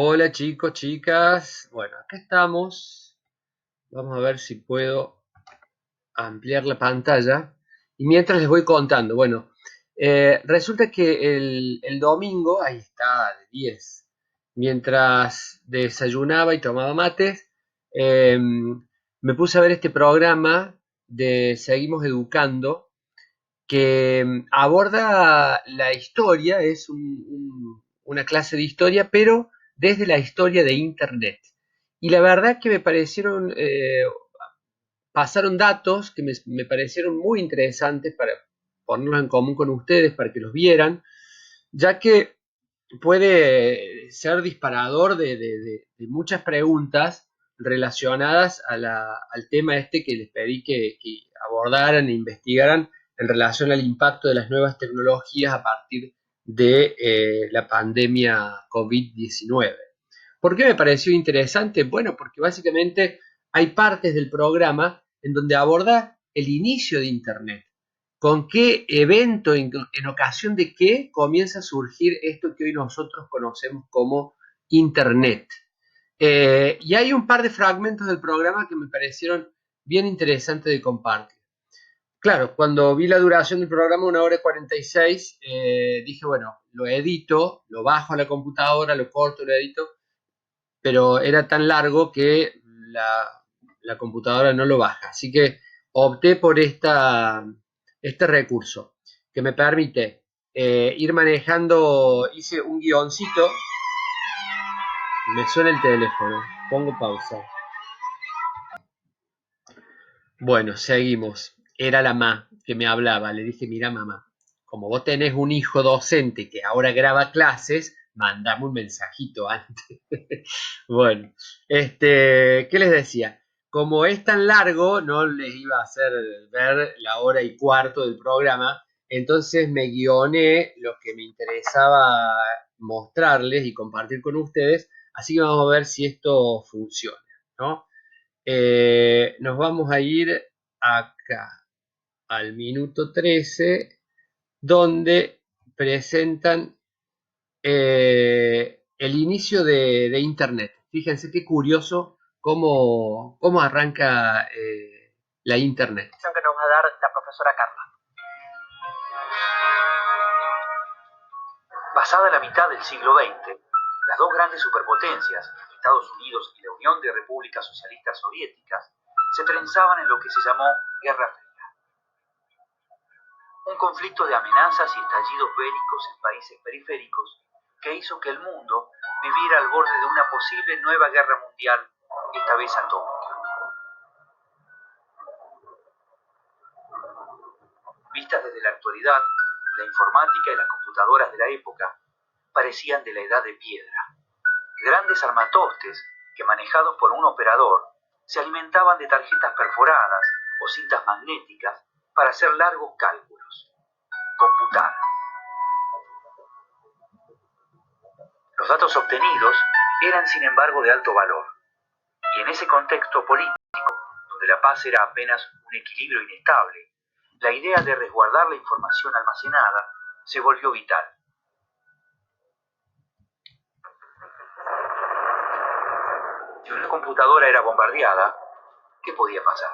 Hola chicos, chicas. Bueno, acá estamos. Vamos a ver si puedo ampliar la pantalla. Y mientras les voy contando, bueno, resulta que el domingo, ahí está, de 10, mientras desayunaba y tomaba mates, me puse a ver este programa de Seguimos Educando, que aborda la historia, es una clase de historia, pero desde la historia de Internet. Y la verdad que me parecieron, pasaron datos que me parecieron muy interesantes para ponerlos en común con ustedes, para que los vieran, ya que puede ser disparador de muchas preguntas relacionadas al tema este que les pedí que abordaran e investigaran en relación al impacto de las nuevas tecnologías a partir de la pandemia COVID-19. ¿Por qué me pareció interesante? Bueno, porque básicamente hay partes del programa en donde aborda el inicio de Internet. ¿Con qué evento, en ocasión de qué comienza a surgir esto que hoy nosotros conocemos como Internet? Y hay un par de fragmentos del programa que me parecieron bien interesantes de compartir. Claro, cuando vi la duración del programa, 1 hora y 46, dije, bueno, lo edito, lo bajo a la computadora, lo corto, lo edito, pero era tan largo que la computadora no lo baja. Así que opté por este recurso que me permite ir manejando, hice un guioncito, me suena el teléfono, pongo pausa. Bueno, seguimos. Era la mamá que me hablaba. Le dije, mira mamá, como vos tenés un hijo docente que ahora graba clases, mandame un mensajito antes. Bueno, ¿qué les decía? Como es tan largo, no les iba a hacer ver la 1 hora y cuarto del programa, entonces me guioné lo que me interesaba mostrarles y compartir con ustedes, así que vamos a ver si esto funciona, ¿no? Nos vamos a ir acá al minuto 13, donde presentan el inicio de Internet. Fíjense qué curioso cómo arranca la Internet. Que nos va a dar la profesora Carla. Pasada la mitad del siglo XX, las dos grandes superpotencias, Estados Unidos y la Unión de Repúblicas Socialistas Soviéticas, se trenzaban en lo que se llamó Guerra Fría. Un conflicto de amenazas y estallidos bélicos en países periféricos que hizo que el mundo viviera al borde de una posible nueva guerra mundial, esta vez atómica. Vistas desde la actualidad, la informática y las computadoras de la época parecían de la edad de piedra. Grandes armatostes que, manejados por un operador, se alimentaban de tarjetas perforadas o cintas magnéticas para hacer largos cálculos. Computar. Los datos obtenidos eran, sin embargo, de alto valor. Y en ese contexto político, donde la paz era apenas un equilibrio inestable, la idea de resguardar la información almacenada se volvió vital. Si una computadora era bombardeada, ¿qué podía pasar?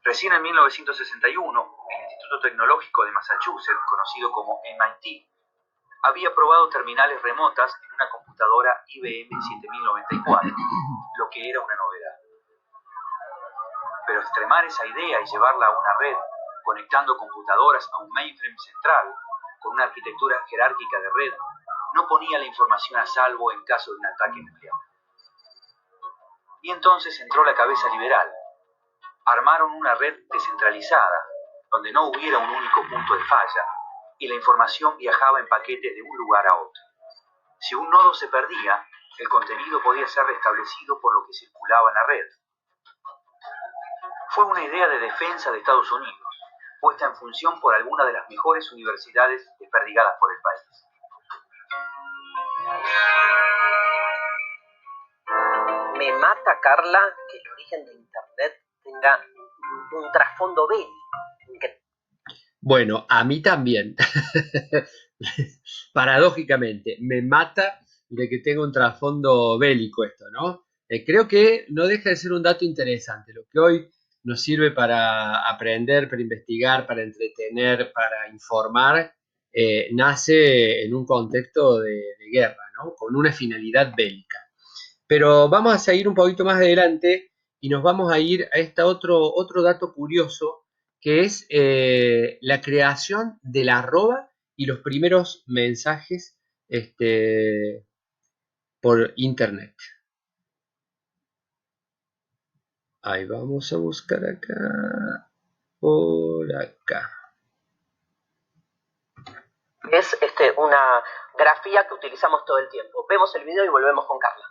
Recién en 1961, el Instituto Tecnológico de Massachusetts, conocido como MIT, había probado terminales remotas en una computadora IBM 7094, lo que era una novedad. Pero extremar esa idea y llevarla a una red, conectando computadoras a un mainframe central, con una arquitectura jerárquica de red, no ponía la información a salvo en caso de un ataque nuclear. Y entonces entró la cabeza liberal. Armaron una red descentralizada, donde no hubiera un único punto de falla, y la información viajaba en paquetes de un lugar a otro. Si un nodo se perdía, el contenido podía ser restablecido por lo que circulaba en la red. Fue una idea de defensa de Estados Unidos, puesta en función por alguna de las mejores universidades desperdigadas por el país. Me mata, Carla, que el origen de Internet tenga un trasfondo bélico. Bueno, a mí también. paradójicamente, me mata de que tenga un trasfondo bélico esto, ¿no? Creo que no deja de ser un dato interesante, lo que hoy nos sirve para aprender, para investigar, para entretener, para informar, nace en un contexto de guerra, ¿no? Con una finalidad bélica. Pero vamos a seguir un poquito más adelante y nos vamos a ir a este otro dato curioso, que es la creación del arroba y los primeros mensajes por internet. Ahí vamos a buscar acá, por acá. Es una grafía que utilizamos todo el tiempo. Vemos el video y volvemos con Carla.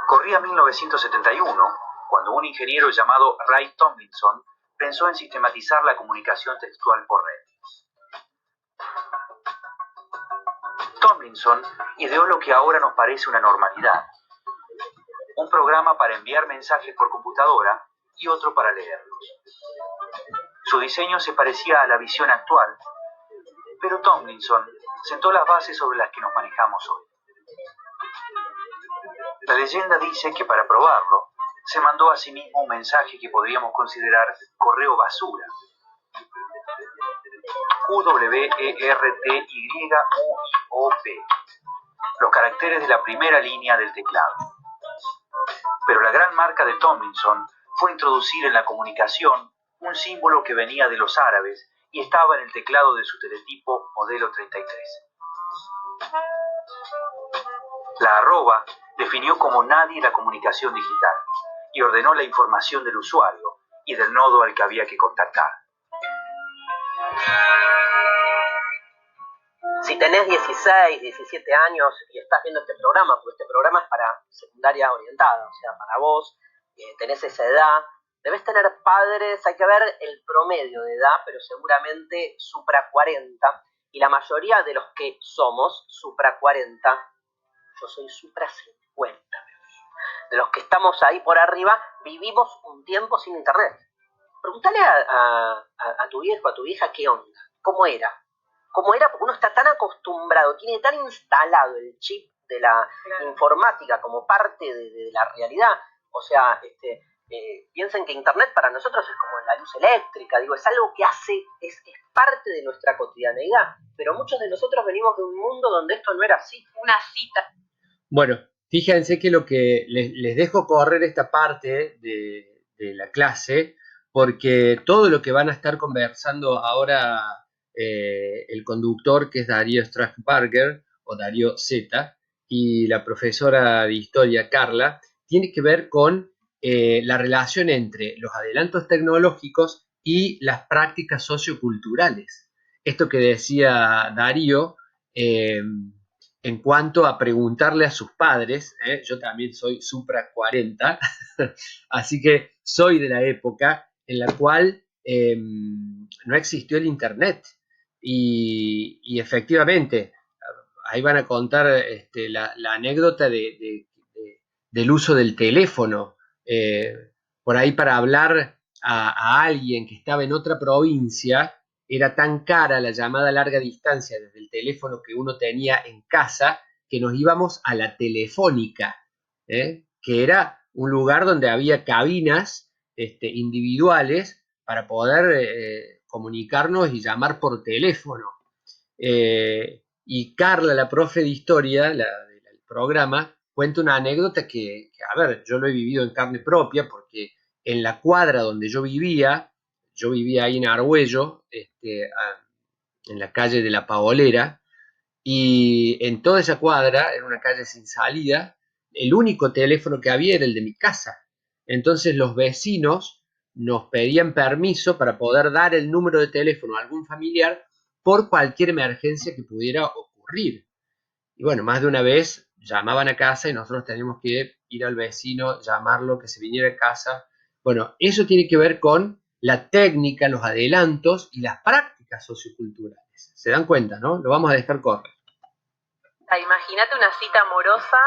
Corría 1971, cuando un ingeniero llamado Ray Tomlinson pensó en sistematizar la comunicación textual por red. Tomlinson ideó lo que ahora nos parece una normalidad: un programa para enviar mensajes por computadora y otro para leerlos. Su diseño se parecía a la visión actual, pero Tomlinson sentó las bases sobre las que nos manejamos hoy. La leyenda dice que para probarlo, se mandó a sí mismo un mensaje que podríamos considerar correo basura. QWERTYUIOP, los caracteres de la primera línea del teclado. Pero la gran marca de Tomlinson fue introducir en la comunicación un símbolo que venía de los árabes y estaba en el teclado de su teletipo modelo 33. La arroba definió como nadie la comunicación digital y ordenó la información del usuario y del nodo al que había que contactar. Si tenés 16, 17 años y estás viendo este programa, porque este programa es para secundaria orientada, o sea, para vos, tenés esa edad, debes tener padres, hay que ver el promedio de edad, pero seguramente supra 40, y la mayoría de los que somos supra 40, yo soy supra 50, de los que estamos ahí por arriba, vivimos un tiempo sin internet. Pregúntale a tu viejo, a tu vieja, qué onda, cómo era, porque uno está tan acostumbrado, tiene tan instalado el chip de la informática como parte de la realidad. O sea, piensen que internet para nosotros es como la luz eléctrica, digo, es algo que es parte de nuestra cotidianeidad, pero muchos de nosotros venimos de un mundo donde esto no era así. Una cita. Bueno, fíjense que lo que les dejo correr esta parte de la clase, porque todo lo que van a estar conversando ahora el conductor, que es Darío Strasbarger, o Darío Z, y la profesora de historia, Carla, tiene que ver con la relación entre los adelantos tecnológicos y las prácticas socioculturales. Esto que decía Darío, en cuanto a preguntarle a sus padres, yo también soy supra 40, así que soy de la época en la cual no existió el internet y efectivamente ahí van a contar la anécdota del uso del teléfono, por ahí para hablar a alguien que estaba en otra provincia. Era tan cara la llamada a larga distancia desde el teléfono que uno tenía en casa, que nos íbamos a la telefónica, que era un lugar donde había cabinas individuales para poder comunicarnos y llamar por teléfono. Y Carla, la profe de historia del programa, cuenta una anécdota que, a ver, yo lo he vivido en carne propia, porque en la cuadra donde yo vivía ahí en Argüello, en la calle de La Paolera, y en toda esa cuadra, en una calle sin salida, el único teléfono que había era el de mi casa. Entonces los vecinos nos pedían permiso para poder dar el número de teléfono a algún familiar por cualquier emergencia que pudiera ocurrir. Y bueno, más de una vez llamaban a casa y nosotros teníamos que ir al vecino, llamarlo, que se viniera a casa. Bueno, eso tiene que ver con la técnica, los adelantos y las prácticas socioculturales. ¿Se dan cuenta, no? Lo vamos a dejar correr. Imagínate una cita amorosa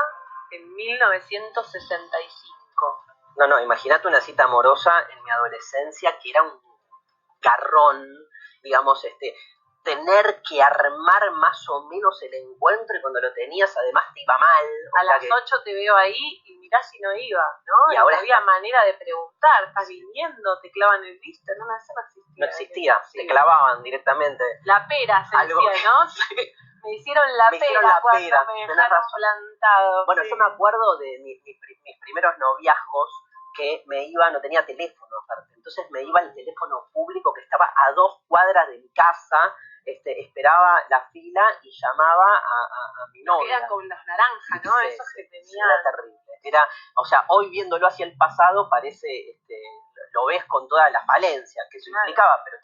en 1965. No, imagínate una cita amorosa en mi adolescencia que era un garrón, digamos, tener que armar más o menos el encuentro y cuando lo tenías además te iba mal. A las 8 te veo ahí y mirá si no iba, ¿no? Y no ahora había manera de preguntar, ¿estás viniendo? ¿Te clavan el visto? No, eso no existía. No existía, te clavaban directamente. La pera se Algo decía, ¿no? Me hicieron la pera cuando me dejaron plantado. Bueno, yo me acuerdo de mis primeros noviazgos que me iba, no tenía teléfono aparte, entonces me iba al teléfono público que estaba a 2 cuadras de mi casa, esperaba la fila y llamaba a mi novia. Eran con las naranjas, ¿no? Sí, esos que tenían. Era terrible. O sea, hoy viéndolo hacia el pasado parece, lo ves con toda la falencia que eso implicaba, pero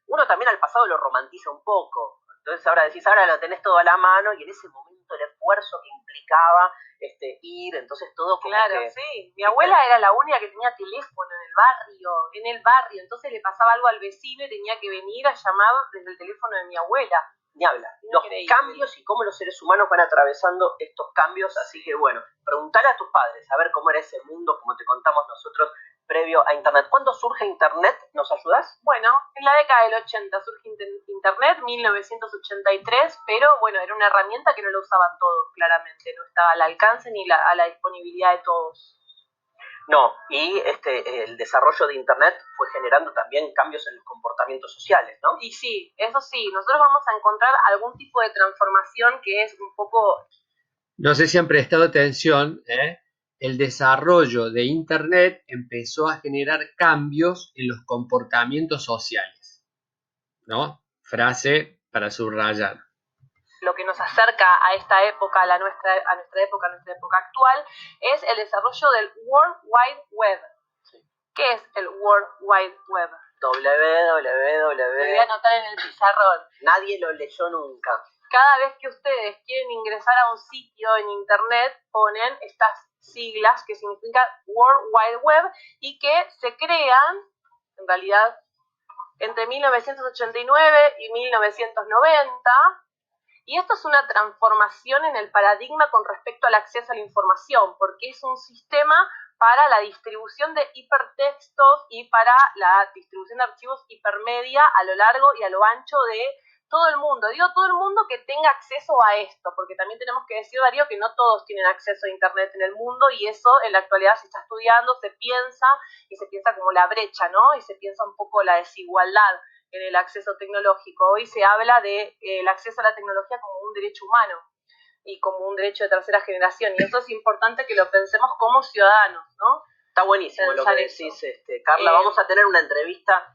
uno también al pasado lo romantiza un poco. Entonces ahora decís, ahora lo tenés todo a la mano y en ese momento el esfuerzo que implicaba ir, entonces todo como claro, que... sí. Mi abuela era la única que tenía teléfono en el barrio, entonces le pasaba algo al vecino y tenía que venir a llamar desde el teléfono de mi abuela. Ni habla. Los cambios y cómo los seres humanos van atravesando estos cambios, así que bueno, preguntale a tus padres, a ver cómo era ese mundo, como te contamos nosotros, previo a Internet. ¿Cuándo surge Internet? ¿Nos ayudás? Bueno, en la década del 80 surge Internet, 1983, pero bueno, era una herramienta que no la usaban todos, claramente, no estaba al alcance ni a la disponibilidad de todos. No, y el desarrollo de Internet fue generando también cambios en los comportamientos sociales, ¿no? Y sí, eso sí, nosotros vamos a encontrar algún tipo de transformación que es un poco... No sé si han prestado atención, el desarrollo de Internet empezó a generar cambios en los comportamientos sociales, ¿no? Frase para subrayar. Lo que nos acerca a esta época, a nuestra época actual, es el desarrollo del World Wide Web. ¿Qué es el World Wide Web? www. Lo voy a anotar en el pizarrón. Nadie lo leyó nunca. Cada vez que ustedes quieren ingresar a un sitio en internet, ponen estas siglas que significan World Wide Web y que se crean, en realidad, entre 1989 y 1990. Y esto es una transformación en el paradigma con respecto al acceso a la información, porque es un sistema para la distribución de hipertextos y para la distribución de archivos hipermedia a lo largo y a lo ancho de todo el mundo. Digo todo el mundo que tenga acceso a esto, porque también tenemos que decir, Darío, que no todos tienen acceso a Internet en el mundo y eso en la actualidad se está estudiando, se piensa como la brecha, ¿no? Y se piensa un poco la desigualdad en el acceso tecnológico. Hoy se habla de el acceso a la tecnología como un derecho humano y como un derecho de tercera generación, y eso es importante que lo pensemos como ciudadanos, ¿no? Está buenísimo lo que decís, Carla. Vamos a tener una entrevista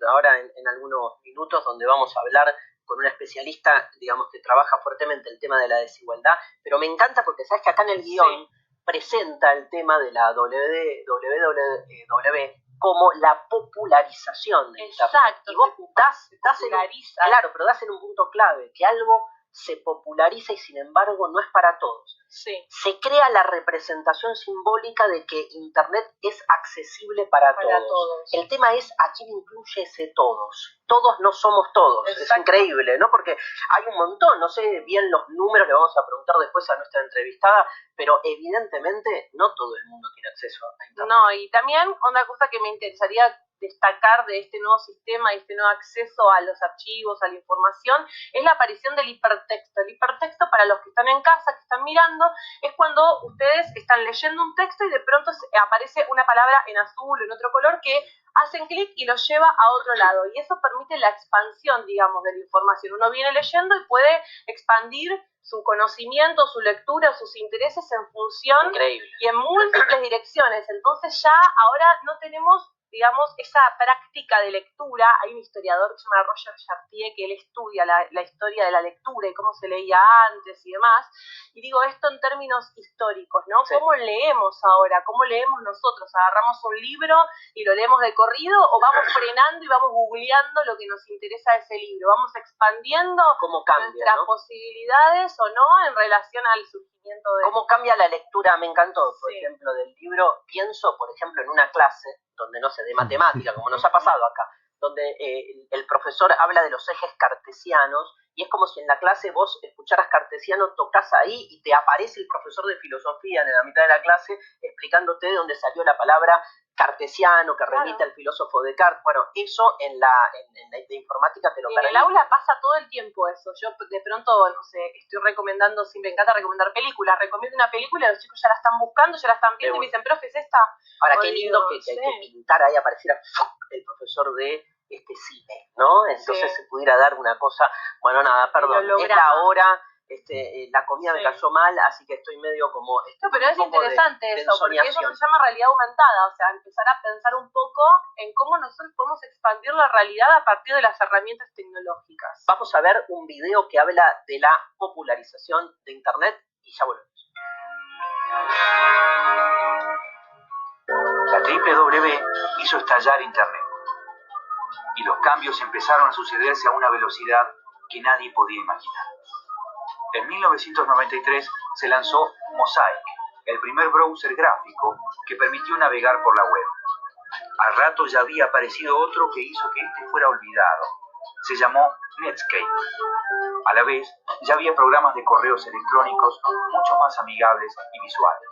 ahora en algunos minutos donde vamos a hablar con una especialista, digamos, que trabaja fuertemente el tema de la desigualdad, pero me encanta porque sabes que acá en el guión presenta el tema de la www como la popularización de Internet. Exacto. Y vos das en un punto clave, que algo se populariza y sin embargo no es para todos. Sí. Se crea la representación simbólica de que Internet es accesible para todos. El tema es a quién incluye ese todos. Todos no somos todos. Exacto. Es increíble, ¿no? Porque hay un montón, no sé bien los números, le vamos a preguntar después a nuestra entrevistada, pero evidentemente no todo el mundo tiene acceso a Internet. No, y también una cosa que me interesaría destacar de este nuevo sistema y este nuevo acceso a los archivos, a la información, es la aparición del hipertexto. El hipertexto, para los que están en casa, que están mirando, es cuando ustedes están leyendo un texto y de pronto aparece una palabra en azul o en otro color que hacen clic y los lleva a otro lado. Y eso permite la expansión, digamos, de la información. Uno viene leyendo y puede expandir su conocimiento, su lectura, sus intereses en función Increíble. Y en múltiples direcciones. Entonces ya ahora no tenemos, digamos, esa práctica de lectura. Hay un historiador que se llama Roger Chartier que él estudia la historia de la lectura y cómo se leía antes y demás. Y digo esto en términos históricos, ¿no? Sí. ¿Cómo leemos ahora? ¿Cómo leemos nosotros? ¿Agarramos un libro y lo leemos de corrido o vamos frenando y vamos googleando lo que nos interesa de ese libro? ¿Vamos expandiendo ¿Cómo cambia, nuestras posibilidades o no en relación al surgimiento de... ¿Cómo cambia la lectura? Me encantó, por ejemplo, del libro. Pienso, por ejemplo, en una clase donde no sé, de matemática, como nos ha pasado acá, donde el profesor habla de los ejes cartesianos y es como si en la clase vos escucharas cartesiano, tocas ahí y te aparece el profesor de filosofía en la mitad de la clase explicándote de dónde salió la palabra cartesiano que remite Claro. al filósofo Descartes. Bueno, eso en la informática te lo En el permite. aula pasa todo el tiempo eso. Yo de pronto, no sé, estoy recomendando, sí, me encanta recomendar películas. Recomiendo una película, los chicos ya la están buscando, ya la están viendo y me dicen, profe, ¿es esta? Ahora, O qué digo, lindo que sí. pintara ahí, apareciera el profesor de cine, ¿no? Entonces Sí. se pudiera dar una cosa, bueno, nada, perdón, es holograma. la hora, la comida me Sí. cayó mal, así que estoy medio como... No, pero es un poco de interesante eso, porque eso ensoñación. se llama realidad aumentada, o sea, empezar a pensar un poco en cómo nosotros podemos expandir la realidad a partir de las herramientas tecnológicas. Vamos a ver un video que habla de la popularización de Internet y ya volvemos. La WWW hizo estallar Internet y los cambios empezaron a sucederse a una velocidad que nadie podía imaginar. En 1993 se lanzó Mosaic, el primer browser gráfico que permitió navegar por la web. Al rato ya había aparecido otro que hizo que este fuera olvidado. Se llamó Netscape. A la vez, ya había programas de correos electrónicos mucho más amigables y visuales.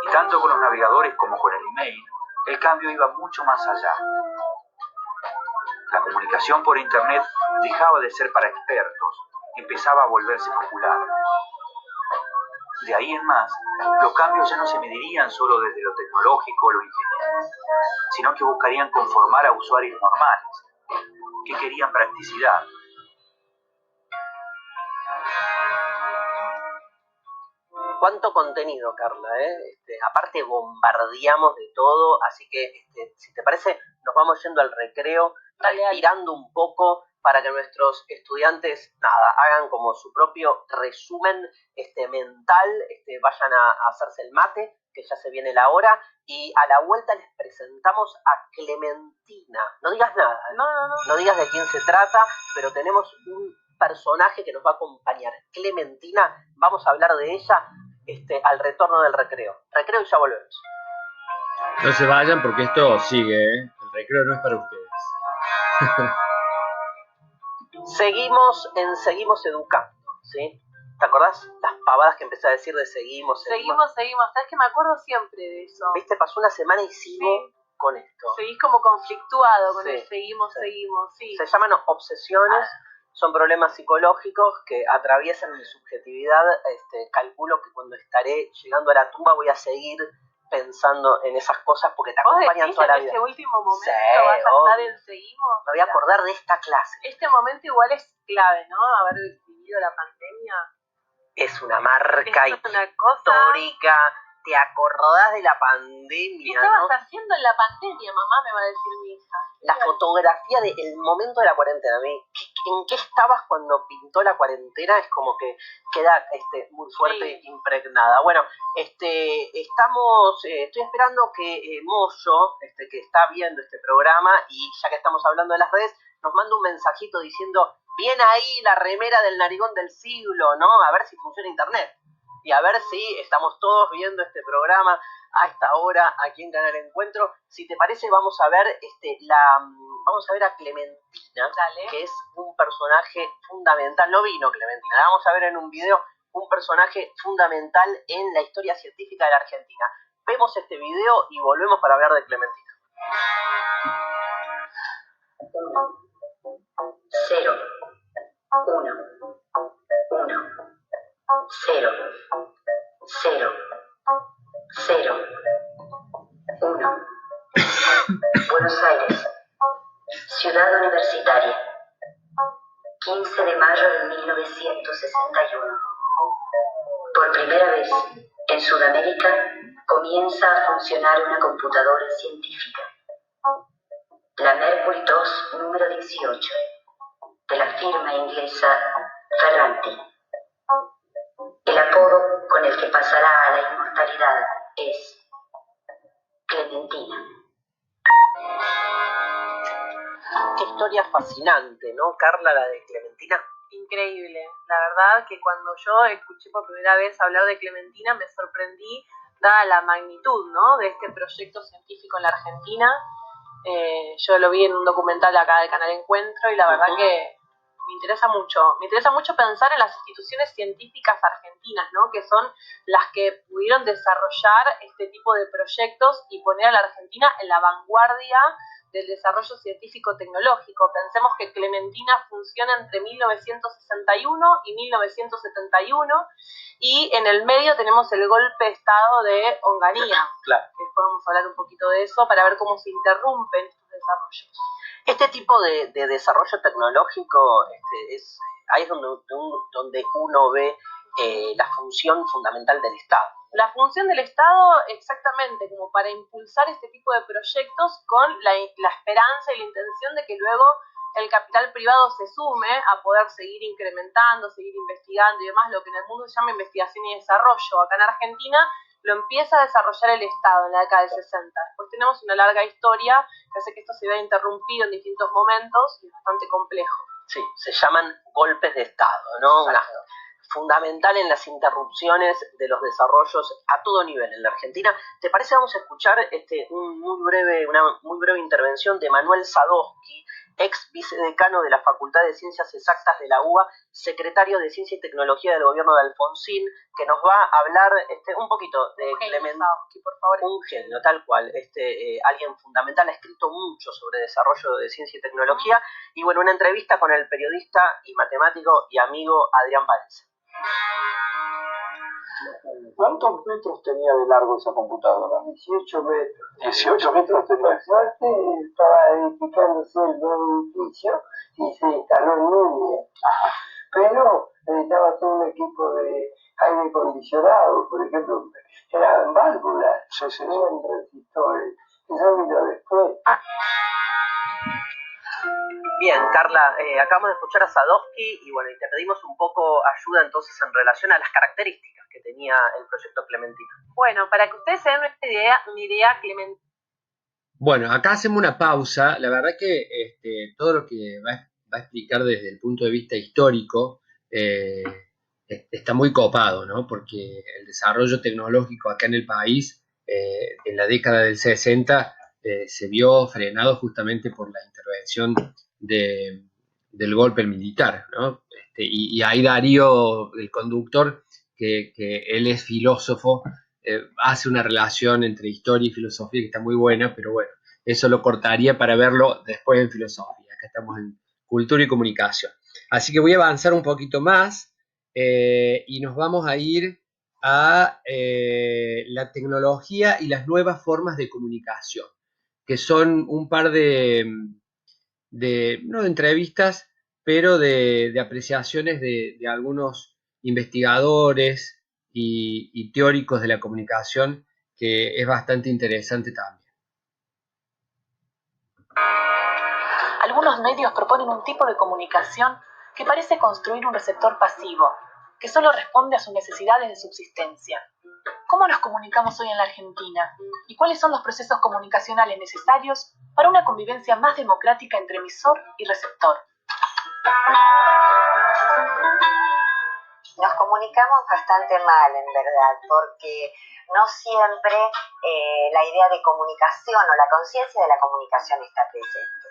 Y tanto con los navegadores como con el email, el cambio iba mucho más allá. La comunicación por Internet dejaba de ser para expertos, empezaba a volverse popular. De ahí en más, los cambios ya no se medirían solo desde lo tecnológico o lo ingeniero, sino que buscarían conformar a usuarios normales, que querían practicidad. ¿Cuánto contenido, Carla? Aparte bombardeamos de todo, así que si te parece, nos vamos yendo al recreo, Dale. respirando un poco para que nuestros estudiantes, nada, hagan como su propio resumen mental, vayan a hacerse el mate, que ya se viene la hora, y a la vuelta les presentamos a Clementina. No digas nada, No. no digas de quién se trata, pero tenemos un personaje que nos va a acompañar. Clementina, vamos a hablar de ella al retorno del recreo. Recreo y ya volvemos. No se vayan porque esto sigue, ¿eh? El recreo no es para ustedes. Seguimos educando, ¿sí? ¿Te acordás las pavadas que empecé a decir de seguimos? Seguimos. ¿Sabes que me acuerdo siempre de eso? ¿Viste? Pasó una semana y sigo con esto. Seguís como conflictuado con Sí, el seguimos, sí. Se llaman obsesiones, son problemas psicológicos que atraviesan mi subjetividad. Calculo que cuando estaré llegando a la tumba voy a seguir pensando en esas cosas porque te acompañan toda la vida. ¿En ese último momento Sí, vas a estar obvio. en seguimos? Me voy a acordar de esta clase. Este momento igual es clave, ¿no? Haber vivido la pandemia. Es una marca Es una cosa... histórica. ¿Te acordás de la ¿Qué pandemia, estabas no? haciendo en la pandemia, mamá? Me va a decir mi hija. La fotografía del momento de la cuarentena. ¿En qué estabas cuando pintó la cuarentena? Es como que queda muy fuerte, impregnada. Bueno, estoy esperando que Moyo, que está viendo este programa, y ya que estamos hablando de las redes, nos manda un mensajito diciendo, bien ahí la remera del narigón del siglo, ¿no? A ver si funciona internet. Y a ver si estamos todos viendo este programa a esta hora aquí en Canal Encuentro. Si te parece, vamos a ver a Clementina, Dale. que es un personaje fundamental. No vino Clementina, la vamos a ver en un video, un personaje fundamental en la historia científica de la Argentina. Vemos este video y volvemos para hablar de Clementina. 0, 1, 1, 0, 0, 0, 1. Buenos Aires, Ciudad Universitaria, 15 de mayo de 1961. Por primera vez en Sudamérica comienza a funcionar una computadora científica. La Mercury 2 número 18, de la firma inglesa Ferranti. El apodo con el que pasará a la inmortalidad es Clementina. Qué historia fascinante, ¿no, Carla, la de Clementina? Increíble. La verdad que cuando yo escuché por primera vez hablar de Clementina me sorprendí, dada la magnitud, ¿no?, de este proyecto científico en la Argentina. Yo lo vi en un documental acá del Canal Encuentro y la verdad que me interesa mucho. Me interesa mucho pensar en las instituciones científicas argentinas, ¿no? Que son las que pudieron desarrollar este tipo de proyectos y poner a la Argentina en la vanguardia del desarrollo científico-tecnológico. Pensemos que Clementina funciona entre 1961 y 1971 y en el medio tenemos el golpe de Estado de Onganía. Claro. Después vamos a hablar un poquito de eso para ver cómo se interrumpen estos desarrollos. Este tipo de desarrollo tecnológico ahí es donde uno ve la función fundamental del Estado. La función del Estado, exactamente, como para impulsar este tipo de proyectos con la esperanza y la intención de que luego el capital privado se sume a poder seguir incrementando, seguir investigando y demás, lo que en el mundo se llama investigación y desarrollo. Acá en Argentina lo empieza a desarrollar el Estado en la década del 60. Después tenemos una larga historia que hace que esto se vea interrumpido en distintos momentos y es bastante complejo. Sí, se llaman golpes de Estado, ¿no? Fundamental en las interrupciones de los desarrollos a todo nivel en la Argentina. ¿Te parece? Vamos a escuchar una muy breve intervención de Manuel Sadowski, ex vicedecano de la Facultad de Ciencias Exactas de la UBA, secretario de Ciencia y Tecnología del gobierno de Alfonsín, que nos va a hablar un poquito de Clementina. Por favor. Un genio, tal cual. Alguien fundamental, ha escrito mucho sobre desarrollo de ciencia y tecnología. Y bueno, una entrevista con el periodista y matemático y amigo Adrián Paenza. ¿Cuántos metros tenía de largo esa computadora? 18 metros. 18 metros tenía. Por suerte estaba edificándose el nuevo edificio y se instaló en Núñez. Pero necesitaba todo un equipo de aire acondicionado, por ejemplo, eran válvulas, no eran transistores. Eso vino después. Bien, Carla, acabamos de escuchar a Sadowski y bueno, y te pedimos un poco ayuda entonces en relación a las características que tenía el proyecto Clementina. Bueno, para que ustedes se den una idea, Clementina. Bueno, acá hacemos una pausa. La verdad que todo lo que va a explicar desde el punto de vista histórico está muy copado, ¿no? Porque el desarrollo tecnológico acá en el país en la década del 60 se vio frenado justamente por la intervención del golpe militar, ¿no? Y ahí Darío, el conductor, que él es filósofo, hace una relación entre historia y filosofía que está muy buena, pero bueno, eso lo cortaría para verlo después en filosofía. Acá estamos en cultura y comunicación. Así que voy a avanzar un poquito más y nos vamos a ir a la tecnología y las nuevas formas de comunicación, que son un par no de entrevistas, pero de apreciaciones de algunos investigadores y teóricos de la comunicación, que es bastante interesante también. Algunos medios proponen un tipo de comunicación que parece construir un receptor pasivo, que solo responde a sus necesidades de subsistencia. ¿Cómo nos comunicamos hoy en la Argentina? ¿Y cuáles son los procesos comunicacionales necesarios para una convivencia más democrática entre emisor y receptor? Nos comunicamos bastante mal, en verdad, porque no siempre la idea de comunicación o la conciencia de la comunicación está presente.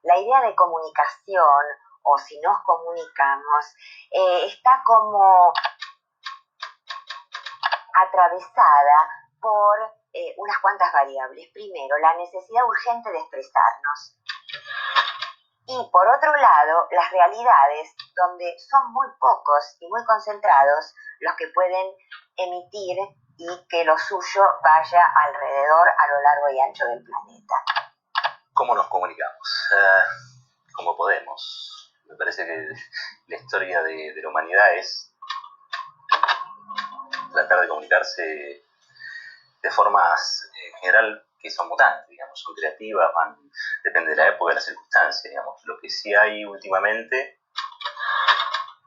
La idea de comunicación, o si nos comunicamos, está como atravesada por unas cuantas variables. Primero, la necesidad urgente de expresarnos. Y por otro lado, las realidades, donde son muy pocos y muy concentrados los que pueden emitir y que lo suyo vaya alrededor a lo largo y ancho del planeta. ¿Cómo nos comunicamos? ¿Cómo podemos? Me parece que la historia de la humanidad es tratar de comunicarse de formas en general que son mutantes, digamos, son creativas, depende de la época y de las circunstancias, digamos. Lo que sí hay últimamente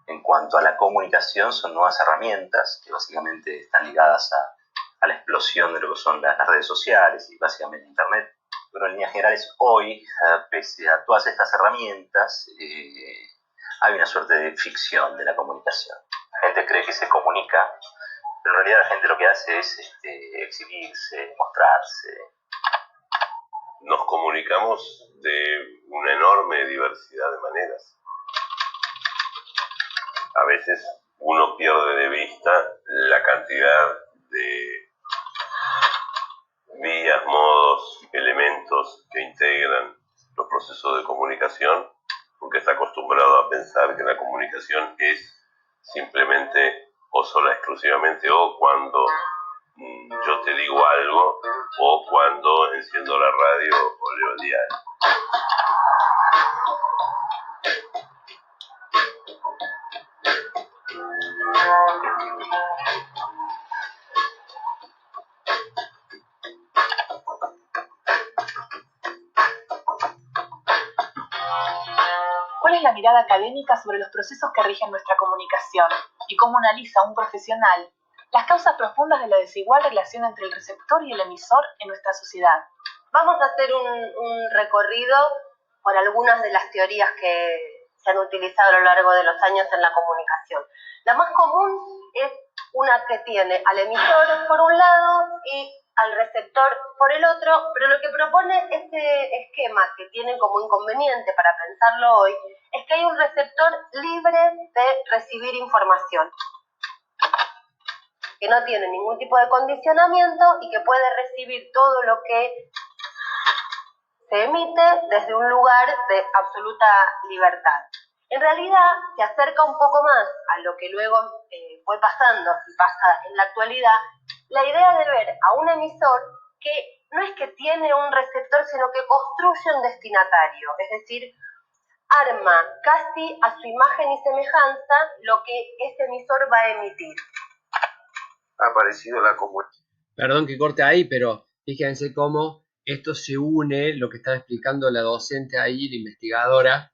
en cuanto a la comunicación son nuevas herramientas que básicamente están ligadas a la explosión de lo que son las redes sociales y básicamente Internet. Pero en líneas generales hoy, pese a todas estas herramientas, hay una suerte de ficción de la comunicación. La gente cree que se comunica, pero en realidad la gente lo que hace es exhibirse, mostrarse. Nos comunicamos de una enorme diversidad de maneras. a veces uno pierde de vista la cantidad de vías, modos, elementos que integran los procesos de comunicación, porque está acostumbrado a pensar que la comunicación es simplemente o sola exclusivamente o cuando yo te digo algo o cuando enciendo la radio o leo el diario. ¿Cuál es la mirada académica sobre los procesos que rigen nuestra comunicación y cómo analiza un profesional las causas profundas de la desigual relación entre el receptor y el emisor en nuestra sociedad? Vamos a hacer un recorrido por algunas de las teorías que se han utilizado a lo largo de los años en la comunicación. La más común es una que tiene al emisor por un lado y al receptor por el otro, pero lo que propone este esquema, que tiene como inconveniente para pensarlo hoy, es que hay un receptor libre de recibir información, que no tiene ningún tipo de condicionamiento y que puede recibir todo lo que se emite desde un lugar de absoluta libertad. En realidad se acerca un poco más a lo que luego fue pasando y pasa en la actualidad, la idea de ver a un emisor que no es que tiene un receptor, sino que construye un destinatario, es decir, arma casi a su imagen y semejanza lo que ese emisor va a emitir. Ha aparecido la comunicación. Perdón que corte ahí, pero fíjense cómo esto se une, lo que estaba explicando la docente ahí, la investigadora,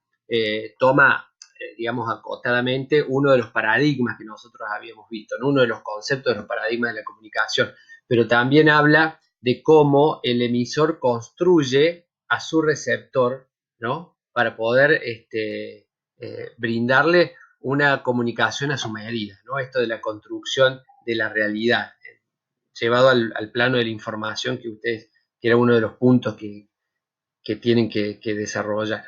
toma, digamos, acotadamente uno de los paradigmas que nosotros habíamos visto, ¿no? Uno de los conceptos de los paradigmas de la comunicación, pero también habla de cómo el emisor construye a su receptor, ¿no? Para poder brindarle una comunicación a su medida, ¿no? Esto de la construcción de la realidad, llevado al plano de la información, que era uno de los puntos que tienen que desarrollar.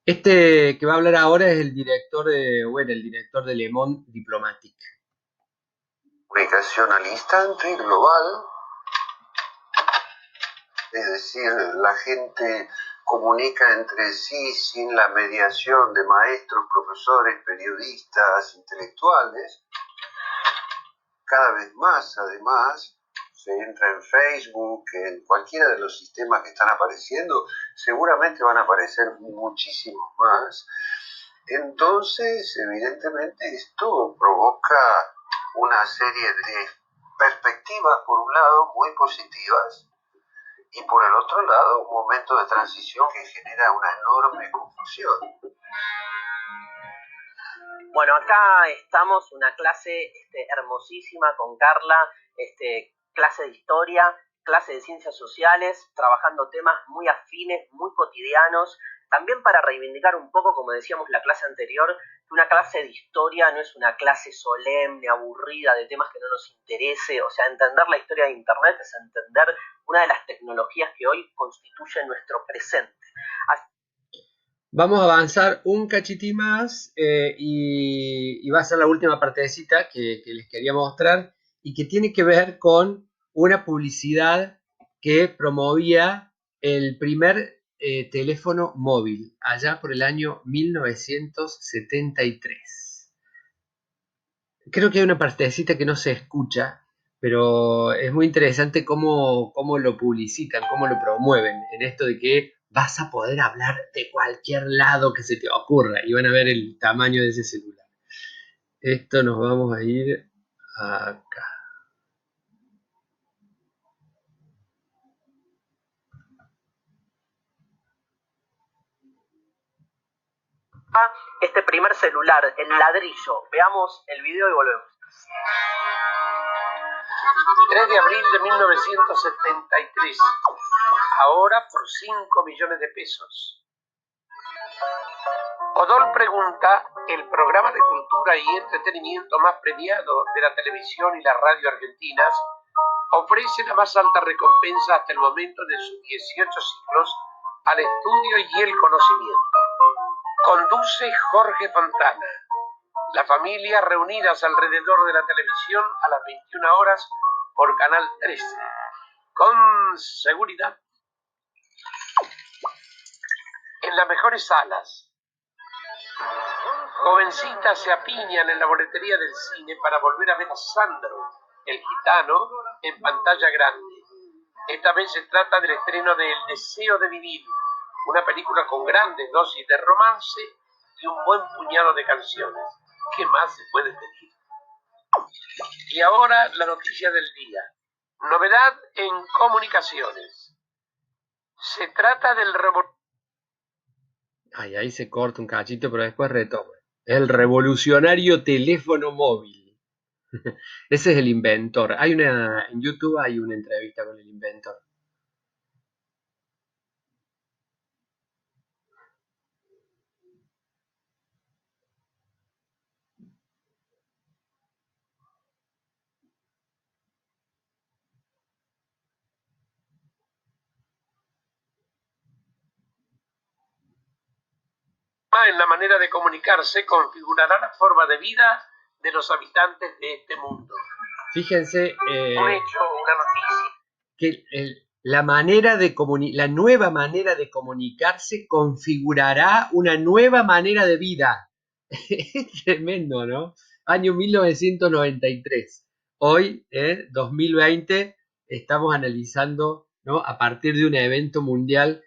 Este que va a hablar ahora es el director de Le Monde Diplomatique. Comunicación al instante, global, es decir, la gente comunica entre sí sin la mediación de maestros, profesores, periodistas, intelectuales. Cada vez más, además, se entra en Facebook, en cualquiera de los sistemas que están apareciendo, seguramente van a aparecer muchísimos más. Entonces, evidentemente, esto provoca una serie de perspectivas, por un lado, muy positivas, y por el otro lado, un momento de transición que genera una enorme confusión. Bueno, acá estamos, una clase hermosísima con Carla, clase de historia, clase de ciencias sociales, trabajando temas muy afines, muy cotidianos, también para reivindicar un poco, como decíamos la clase anterior, que una clase de historia no es una clase solemne, aburrida, de temas que no nos interese. O sea, entender la historia de Internet es entender una de las tecnologías que hoy constituyen nuestro presente. Vamos a avanzar un cachitín más y va a ser la última partecita que les quería mostrar y que tiene que ver con una publicidad que promovía el primer teléfono móvil allá por el año 1973. Creo que hay una partecita que no se escucha, pero es muy interesante cómo lo publicitan, cómo lo promueven, en esto de que vas a poder hablar de cualquier lado que se te ocurra y van a ver el tamaño de ese celular. Esto nos vamos a ir acá. Este primer celular, el ladrillo. Veamos el video y volvemos. 3 de abril de 1973. Ahora por 5 millones de pesos. Odol Pregunta, el programa de cultura y entretenimiento más premiado de la televisión y la radio argentinas, ofrece la más alta recompensa hasta el momento de sus 18 ciclos al estudio y el conocimiento. Conduce Jorge Fontana. Las familias reunidas alrededor de la televisión a las 21 horas por Canal 13. Con seguridad. En las mejores salas. Jovencitas se apiñan en la boletería del cine para volver a ver a Sandro, el gitano, en pantalla grande. Esta vez se trata del estreno de El deseo de vivir, una película con grandes dosis de romance y un buen puñado de canciones. ¿Qué más se puede pedir? Y ahora la noticia del día. Novedad en comunicaciones. Se trata del Ahí se corta un cachito, pero después retoma. El revolucionario teléfono móvil. Ese es el inventor. En YouTube hay una entrevista con el inventor. en la manera de comunicarse configurará la forma de vida de los habitantes de este mundo. Fíjense Un hecho, una noticia. que la nueva manera de comunicarse configurará una nueva manera de vida. Es tremendo, ¿no? Año 1993. Hoy, 2020, estamos analizando, ¿no?, a partir de un evento mundial,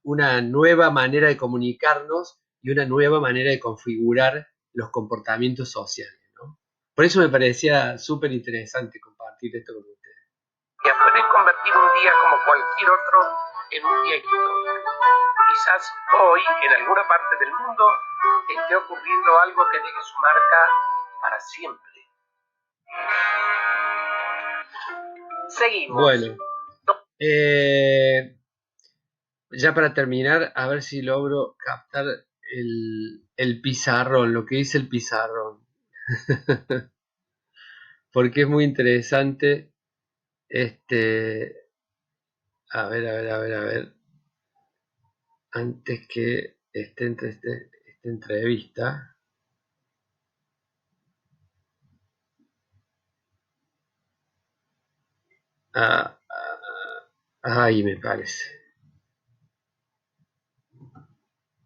una nueva manera de comunicarnos y una nueva manera de configurar los comportamientos sociales, ¿no? Por eso me parecía súper interesante compartir esto con ustedes. Puede convertir un día como cualquier otro en un día histórico. Quizás hoy, en alguna parte del mundo, esté ocurriendo algo que deje su marca para siempre. Seguimos. Bueno, ya para terminar, a ver si logro captar el pizarrón, lo que dice el pizarrón. Porque es muy interesante. A ver. Antes que esté entre esta entrevista. Ahí me parece.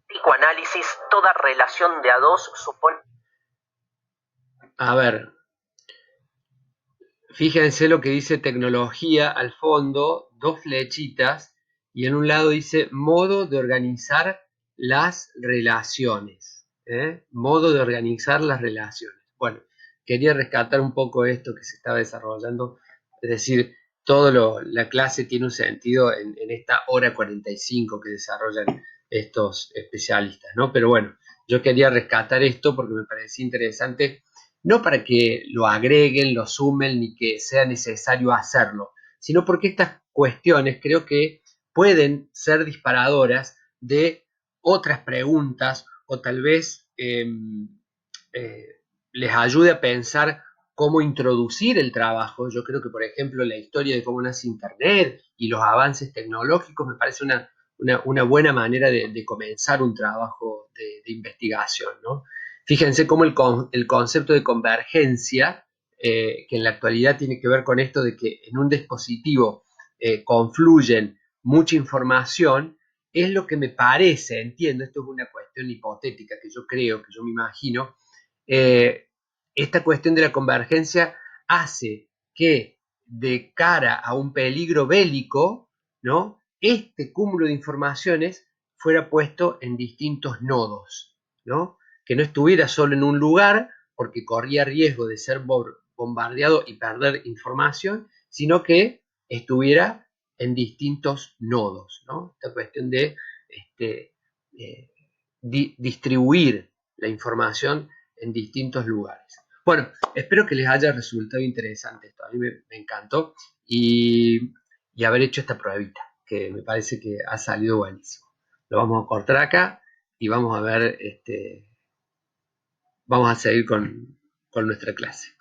Psicoanálisis, toda relación de a dos supone... A ver. Fíjense lo que dice tecnología al fondo, dos flechitas, y en un lado dice modo de organizar las relaciones. Modo de organizar las relaciones. Bueno, quería rescatar un poco esto que se estaba desarrollando, es decir, la clase tiene un sentido en esta hora 45 que desarrollan estos especialistas, ¿no? Pero bueno, yo quería rescatar esto porque me parecía interesante, no para que lo agreguen, lo sumen, ni que sea necesario hacerlo, sino porque estas cuestiones creo que pueden ser disparadoras de otras preguntas o tal vez les ayude a pensar cómo introducir el trabajo. Yo creo que, por ejemplo, la historia de cómo nace Internet y los avances tecnológicos me parece una buena manera de comenzar un trabajo de investigación, ¿no? Fíjense cómo el concepto de convergencia, que en la actualidad tiene que ver con esto de que en un dispositivo confluyen mucha información, es lo que me parece, entiendo, esto es una cuestión hipotética que yo creo, que yo me imagino, esta cuestión de la convergencia hace que de cara a un peligro bélico, ¿no?, este cúmulo de informaciones fuera puesto en distintos nodos, ¿no?, que no estuviera solo en un lugar porque corría riesgo de ser bombardeado y perder información, sino que estuviera en distintos nodos, ¿no? Esta cuestión de distribuir la información en distintos lugares. Bueno, espero que les haya resultado interesante esto. A mí me encantó y haber hecho esta pruebita, que me parece que ha salido buenísimo. Lo vamos a cortar acá y vamos a ver, vamos a seguir con nuestra clase.